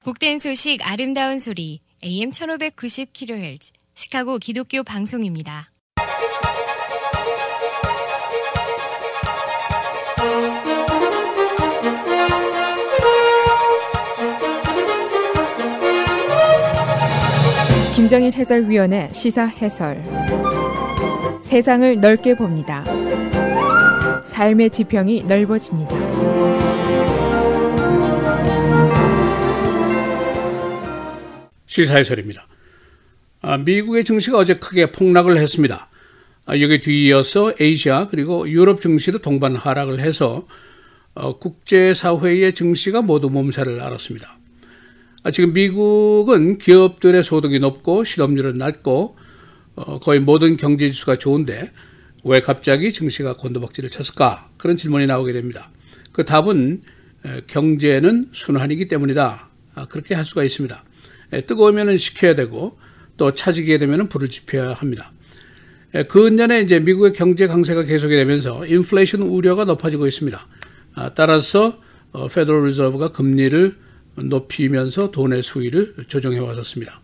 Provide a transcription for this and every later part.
복된 소식 아름다운 소리 AM 1590kHz 시카고 기독교 방송입니다. 김정일 해설위원의 시사 해설. 세상을 넓게 봅니다. 삶의 지평이 넓어집니다. 시사해설입니다. 미국의 증시가 어제 크게 폭락을 했습니다. 여기 뒤이어서 아시아 그리고 유럽 증시도 동반 하락을 해서 국제사회의 증시가 모두 몸살을 앓았습니다. 지금 미국은 기업들의 소득이 높고 실업률은 낮고 거의 모든 경제지수가 좋은데 왜 갑자기 증시가 곤두박질을 쳤을까? 그런 질문이 나오게 됩니다. 그 답은 경제는 순환이기 때문이다. 그렇게 할 수가 있습니다. 뜨거우면 식혀야 되고 또 차지게 되면 불을 지펴야 합니다. 근년에 이제 미국의 경제 강세가 계속이 되면서 인플레이션 우려가 높아지고 있습니다. 따라서 페더럴 리저브가 금리를 높이면서 돈의 수위를 조정해 왔었습니다.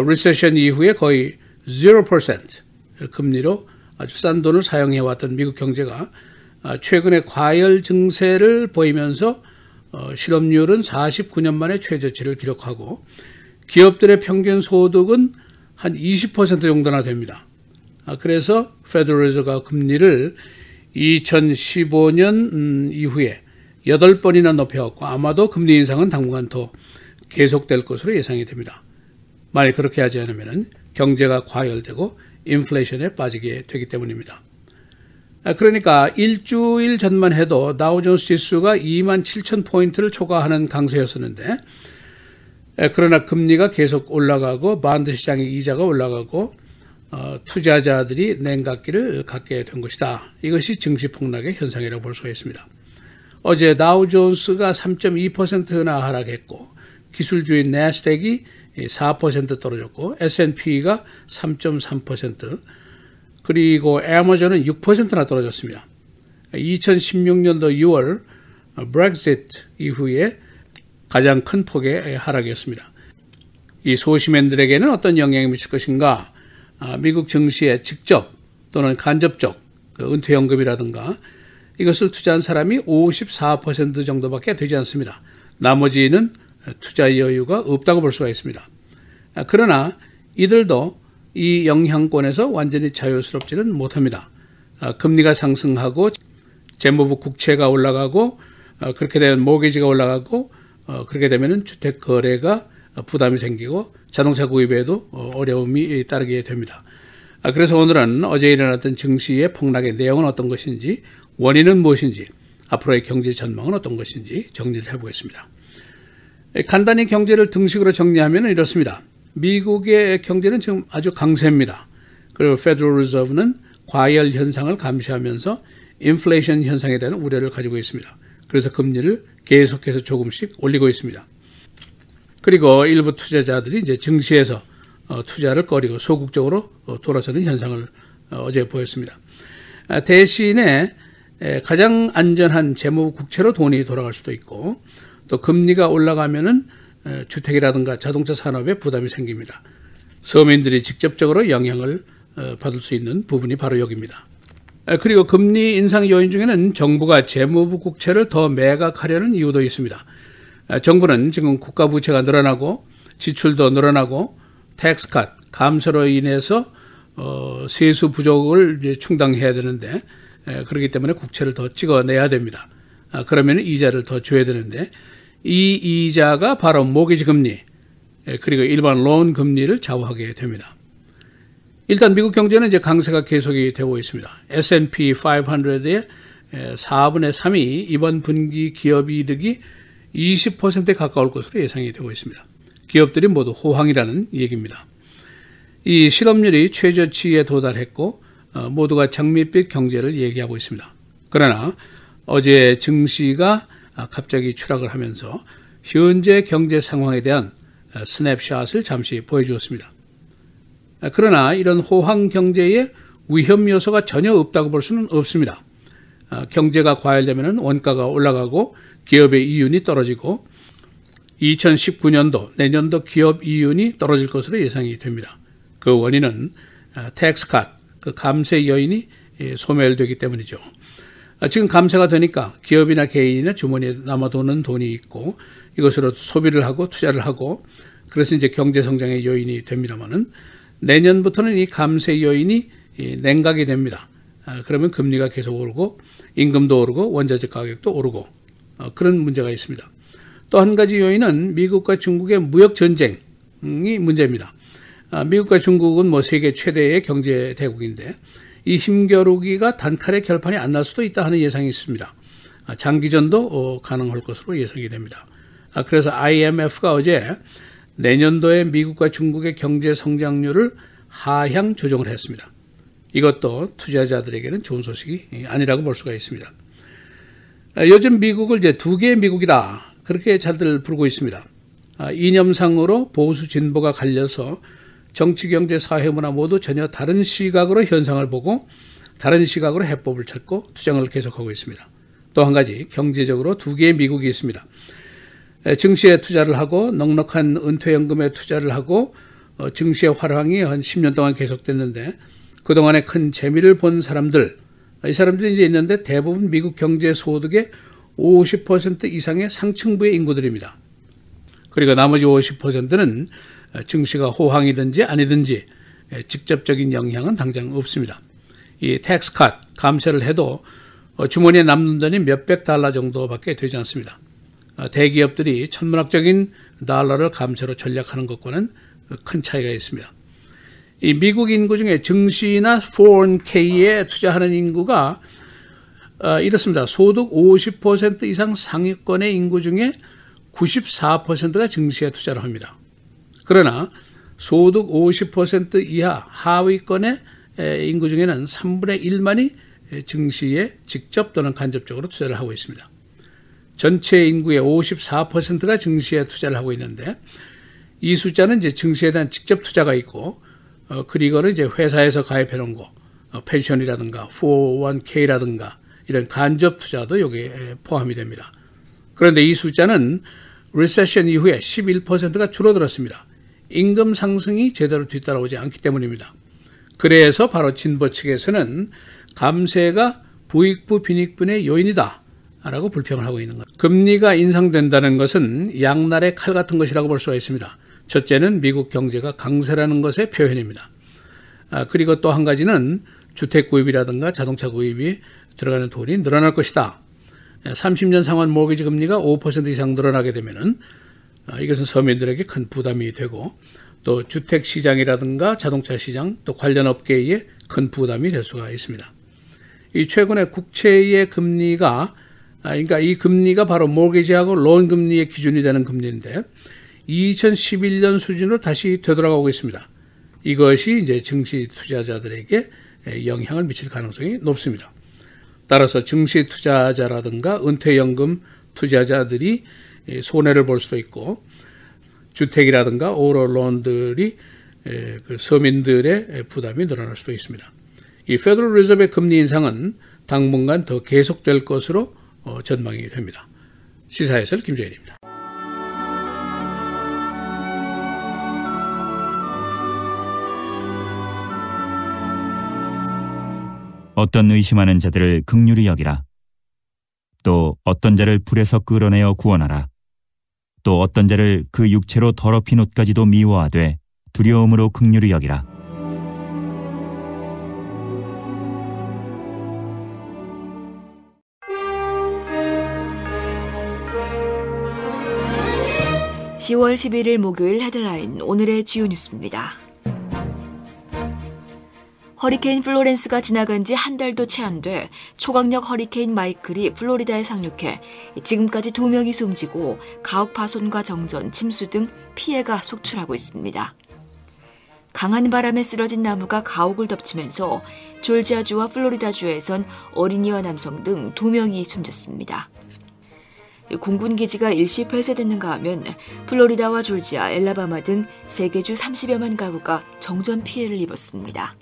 리세션 이후에 거의 0% 금리로 아주 싼 돈을 사용해 왔던 미국 경제가 최근에 과열 증세를 보이면서 실업률은 49년 만에 최저치를 기록하고 기업들의 평균 소득은 한 20% 정도나 됩니다. 그래서 페더럴 리저브가 금리를 2015년 이후에 8번이나 높여왔고 아마도 금리 인상은 당분간 더 계속될 것으로 예상이 됩니다. 만약 그렇게 하지 않으면 경제가 과열되고 인플레이션에 빠지게 되기 때문입니다. 그러니까 일주일 전만 해도 다우존스 지수가 27,000포인트를 초과하는 강세였었는데 그러나 금리가 계속 올라가고 반드 시장의 이자가 올라가고 투자자들이 냉각기를 갖게 된 것이다. 이것이 증시 폭락의 현상이라고 볼 수가 있습니다. 어제 다우존스가 3.2%나 하락했고 기술주인 나스닥이 4% 떨어졌고 S&P가 3.3% 그리고 애머존은 6%나 떨어졌습니다. 2016년도 6월 브렉시트 이후에 가장 큰 폭의 하락이었습니다. 이 소시민들에게는 어떤 영향이 미칠 것인가? 미국 증시에 직접 또는 간접적 은퇴연금이라든가 이것을 투자한 사람이 54% 정도밖에 되지 않습니다. 나머지는 투자 여유가 없다고 볼 수가 있습니다. 그러나 이들도 이 영향권에서 완전히 자유스럽지는 못합니다. 금리가 상승하고 재무부 국채가 올라가고 그렇게 되면 모기지가 올라가고 그렇게 되면 주택 거래가 부담이 생기고 자동차 구입에도 어려움이 따르게 됩니다. 그래서 오늘은 어제 일어났던 증시의 폭락의 내용은 어떤 것인지 원인은 무엇인지 앞으로의 경제 전망은 어떤 것인지 정리를 해보겠습니다. 간단히 경제를 등식으로 정리하면 이렇습니다. 미국의 경제는 지금 아주 강세입니다. 그리고 페더럴 리저브는 과열 현상을 감시하면서 인플레이션 현상에 대한 우려를 가지고 있습니다. 그래서 금리를 계속해서 조금씩 올리고 있습니다. 그리고 일부 투자자들이 이제 증시에서 투자를 꺼리고 소극적으로 돌아서는 현상을 어제 보였습니다. 대신에 가장 안전한 재무 국채로 돈이 돌아갈 수도 있고 또 금리가 올라가면은 주택이라든가 자동차 산업에 부담이 생깁니다. 서민들이 직접적으로 영향을 받을 수 있는 부분이 바로 여기입니다. 그리고 금리 인상 요인 중에는 정부가 재무부 국채를 더 매각하려는 이유도 있습니다. 정부는 지금 국가 부채가 늘어나고 지출도 늘어나고 텍스 컷 감세로 인해서 세수 부족을 이제 충당해야 되는데 그렇기 때문에 국채를 더 찍어내야 됩니다. 그러면 이자를 더 줘야 되는데 이 이자가 바로 모기지 금리 그리고 일반 론 금리를 좌우하게 됩니다. 일단 미국 경제는 이제 강세가 계속이 되고 있습니다. S&P 500의 4분의 3이 이번 분기 기업 이득이 20%에 가까울 것으로 예상이 되고 있습니다. 기업들이 모두 호황이라는 얘기입니다. 이 실업률이 최저치에 도달했고 모두가 장밋빛 경제를 얘기하고 있습니다. 그러나 어제 증시가 갑자기 추락을 하면서 현재 경제 상황에 대한 스냅샷을 잠시 보여주었습니다. 그러나 이런 호황 경제에 위험 요소가 전혀 없다고 볼 수는 없습니다. 경제가 과열되면 원가가 올라가고 기업의 이윤이 떨어지고 2019년도 내년도 기업 이윤이 떨어질 것으로 예상이 됩니다. 그 원인은 텍스 컷, 그 감세 여인이 소멸되기 때문이죠. 지금 감세가 되니까 기업이나 개인이나 주머니에 남아도는 돈이 있고 이것으로 소비를 하고 투자를 하고 그래서 이제 경제 성장의 요인이 됩니다만은 내년부터는 이 감세 요인이 냉각이 됩니다. 그러면 금리가 계속 오르고 임금도 오르고 원자재 가격도 오르고 그런 문제가 있습니다. 또 한 가지 요인은 미국과 중국의 무역 전쟁이 문제입니다. 미국과 중국은 뭐 세계 최대의 경제 대국인데 이 힘겨루기가 단칼에 결판이 안 날 수도 있다 하는 예상이 있습니다. 장기전도 가능할 것으로 예상이 됩니다. 그래서 IMF가 어제 내년도에 미국과 중국의 경제 성장률을 하향 조정을 했습니다. 이것도 투자자들에게는 좋은 소식이 아니라고 볼 수가 있습니다. 요즘 미국을 이제 두 개의 미국이다 그렇게 잘들 부르고 있습니다. 이념상으로 보수 진보가 갈려서 정치, 경제, 사회, 문화 모두 전혀 다른 시각으로 현상을 보고 다른 시각으로 해법을 찾고 투쟁을 계속하고 있습니다. 또 한 가지 경제적으로 두 개의 미국이 있습니다. 증시에 투자를 하고 넉넉한 은퇴연금에 투자를 하고 증시의 활황이 한 10년 동안 계속됐는데 그동안에 큰 재미를 본 사람들, 이 사람들이 이제 있는데 대부분 미국 경제 소득의 50% 이상의 상층부의 인구들입니다. 그리고 나머지 50%는 증시가 호황이든지 아니든지 직접적인 영향은 당장 없습니다. 이 텍스 컷, 감세를 해도 주머니에 남는 돈이 몇백 달러 정도밖에 되지 않습니다. 대기업들이 천문학적인 달러를 감세로 전략하는 것과는 큰 차이가 있습니다. 이 미국 인구 중에 증시나 401k에 투자하는 인구가 이렇습니다. 소득 50% 이상 상위권의 인구 중에 94%가 증시에 투자를 합니다. 그러나 소득 50% 이하 하위권의 인구 중에는 3분의 1만이 증시에 직접 또는 간접적으로 투자를 하고 있습니다. 전체 인구의 54%가 증시에 투자를 하고 있는데 이 숫자는 이제 증시에 대한 직접 투자가 있고 그리고는 이제 회사에서 가입해 놓은 거, 펜션이라든가 401k라든가 이런 간접 투자도 여기에 포함이 됩니다. 그런데 이 숫자는 리세션 이후에 11%가 줄어들었습니다. 임금 상승이 제대로 뒤따라오지 않기 때문입니다. 그래서 바로 진보 측에서는 감세가 부익부 빈익분의 요인이다 라고 불평을 하고 있는 겁니다. 금리가 인상된다는 것은 양날의 칼 같은 것이라고 볼 수가 있습니다. 첫째는 미국 경제가 강세라는 것의 표현입니다. 그리고 또 한 가지는 주택 구입이라든가 자동차 구입이 들어가는 돈이 늘어날 것이다. 30년 상환 모기지 금리가 5% 이상 늘어나게 되면은 이것은 서민들에게 큰 부담이 되고 또 주택 시장이라든가 자동차 시장 또 관련 업계에 큰 부담이 될 수가 있습니다. 이 최근에 국채의 금리가 그러니까 이 금리가 바로 모기지하고 론 금리의 기준이 되는 금리인데 2011년 수준으로 다시 되돌아가고 있습니다. 이것이 이제 증시 투자자들에게 영향을 미칠 가능성이 높습니다. 따라서 증시 투자자라든가 은퇴연금 투자자들이 손해를 볼 수도 있고 주택이라든가 오로론들이 그 서민들의 부담이 늘어날 수도 있습니다. 이 페더럴 리저브의 금리 인상은 당분간 더 계속될 것으로 전망이 됩니다. 시사해설 김정일입니다. 어떤 의심하는 자들을 긍휼히 여기라. 또 어떤 자를 불에서 끌어내어 구원하라. 또 어떤 자를 그 육체로 더럽힌 옷까지도 미워하되 두려움으로 긍휼히 여기라. (10월 11일) 목요일 헤드라인 오늘의 주요 뉴스입니다. 허리케인 플로렌스가 지나간 지 한 달도 채 안 돼 초강력 허리케인 마이클이 플로리다에 상륙해 지금까지 2명이 숨지고 가옥 파손과 정전, 침수 등 피해가 속출하고 있습니다. 강한 바람에 쓰러진 나무가 가옥을 덮치면서 졸지아주와 플로리다주에선 어린이와 남성 등 2명이 숨졌습니다. 공군기지가 일시 폐쇄됐는가 하면 플로리다와 졸지아, 엘라바마 등 3개 주 30여만 가구가 정전 피해를 입었습니다.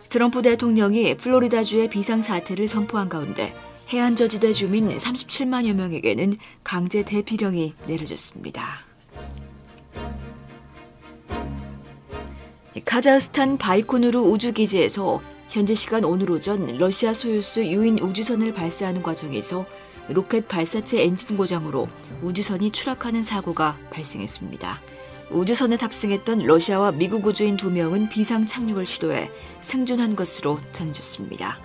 트럼프 대통령이 플로리다주의 비상사태를 선포한 가운데 해안저지대 주민 37만여 명에게는 강제 대피령이 내려졌습니다. 카자흐스탄 바이코누르 우주기지에서 현지 시간 오늘 오전 러시아 소유스 유인 우주선을 발사하는 과정에서 로켓 발사체 엔진 고장으로 우주선이 추락하는 사고가 발생했습니다. 우주선에 탑승했던 러시아와 미국 우주인 2명은 비상 착륙을 시도해 생존한 것으로 전해졌습니다.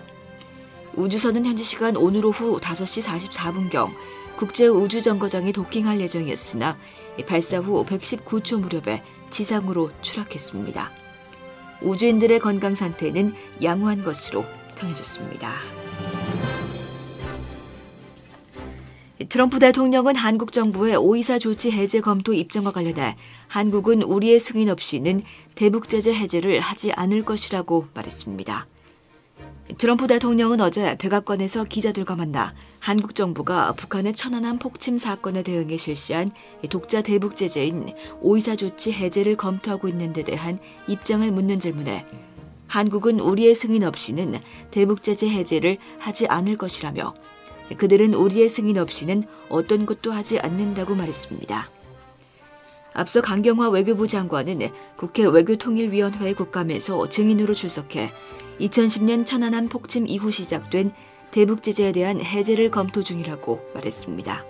우주선은 현지 시간 오늘 오후 5시 44분경 국제우주정거장에 도킹할 예정이었으나 발사 후 119초 무렵에 지상으로 추락했습니다. 우주인들의 건강 상태는 양호한 것으로 전해졌습니다. 트럼프 대통령은 한국 정부의 오이사 조치 해제 검토 입장과 관련해 한국은 우리의 승인 없이는 대북 제재 해제를 하지 않을 것이라고 말했습니다. 트럼프 대통령은 어제 백악관에서 기자들과 만나 한국 정부가 북한의 천안함 폭침 사건에 대응해 실시한 독자 대북 제재인 오이사 조치 해제를 검토하고 있는 데 대한 입장을 묻는 질문에 한국은 우리의 승인 없이는 대북 제재 해제를 하지 않을 것이라며 그들은 우리의 승인 없이는 어떤 것도 하지 않는다고 말했습니다. 앞서 강경화 외교부 장관은 국회 외교통일위원회 국감에서 증인으로 출석해 2010년 천안함 폭침 이후 시작된 대북 제재에 대한 해제를 검토 중이라고 말했습니다.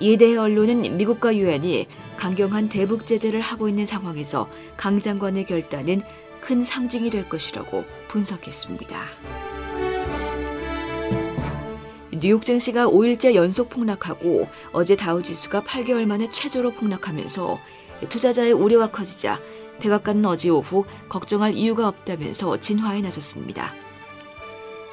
이에 대해 언론은 미국과 유엔이 강경한 대북 제재를 하고 있는 상황에서 강 장관의 결단은 큰 상징이 될 것이라고 분석했습니다. 뉴욕 증시가 5일째 연속 폭락하고 어제 다우지수가 8개월 만에 최저로 폭락하면서 투자자의 우려가 커지자 백악관은 어제 오후 걱정할 이유가 없다면서 진화에 나섰습니다.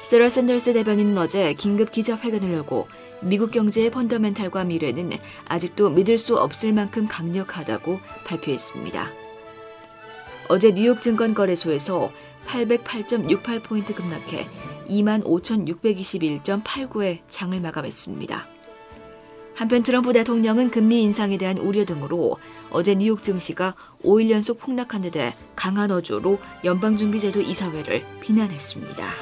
세라 샌더스 대변인은 어제 긴급 기자회견을 열고 미국 경제의 펀더멘탈과 미래는 아직도 믿을 수 없을 만큼 강력하다고 발표했습니다. 어제 뉴욕 증권거래소에서 808.68포인트 급락해 25,621.89에 장을 마감했습니다. 한편 트럼프 대통령은 금리 인상에 대한 우려 등으로 어제 뉴욕 증시가 5일 연속 폭락한 데 대해 강한 어조로 연방준비제도 이사회를 비난했습니다.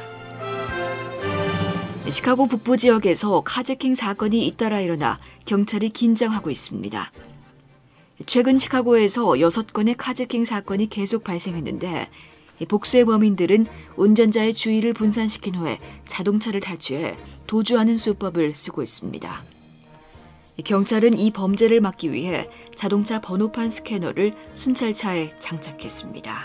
시카고 북부 지역에서 카제킹 사건이 잇따라 일어나 경찰이 긴장하고 있습니다. 최근 시카고에서 6건의 카제킹 사건이 계속 발생했는데 복수의 범인들은 운전자의 주의를 분산시킨 후에 자동차를 탈취해 도주하는 수법을 쓰고 있습니다. 경찰은 이 범죄를 막기 위해 자동차 번호판 스캐너를 순찰차에 장착했습니다.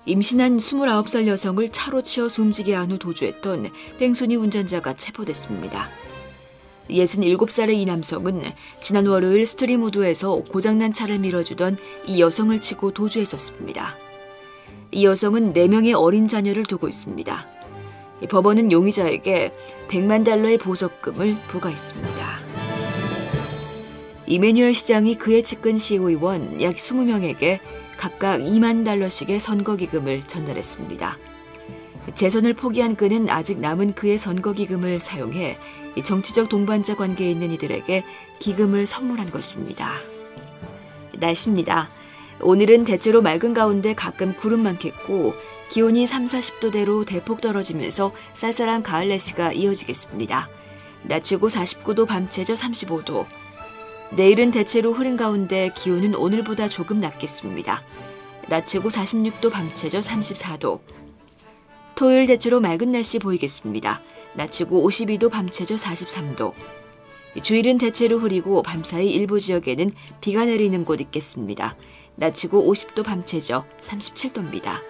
임신한 29살 여성을 차로 치어 숨지게 한 후 도주했던 뺑소니 운전자가 체포됐습니다. 67살의 이 남성은 지난 월요일 스트리무드에서 고장난 차를 밀어주던 이 여성을 치고 도주했었습니다. 이 여성은 4명의 어린 자녀를 두고 있습니다. 법원은 용의자에게 $100만 보석금을 부과했습니다. 이메뉴얼 시장이 그의 측근 시의원 약 20명에게 각각 $2만 선거기금을 전달했습니다. 재선을 포기한 그는 아직 남은 그의 선거기금을 사용해 정치적 동반자 관계에 있는 이들에게 기금을 선물한 것입니다. 날씨입니다. 오늘은 대체로 맑은 가운데 가끔 구름 많겠고 기온이 30-40도대로 대폭 떨어지면서 쌀쌀한 가을 날씨가 이어지겠습니다. 낮 최고 49도, 밤 최저 35도. 내일은 대체로 흐린 가운데 기온은 오늘보다 조금 낮겠습니다. 낮 최고 46도, 밤 최저 34도. 토요일 대체로 맑은 날씨 보이겠습니다. 낮 최고 52도, 밤 최저 43도. 주일은 대체로 흐리고 밤사이 일부 지역에는 비가 내리는 곳 있겠습니다. 낮 최고 50도, 밤 최저 37도입니다.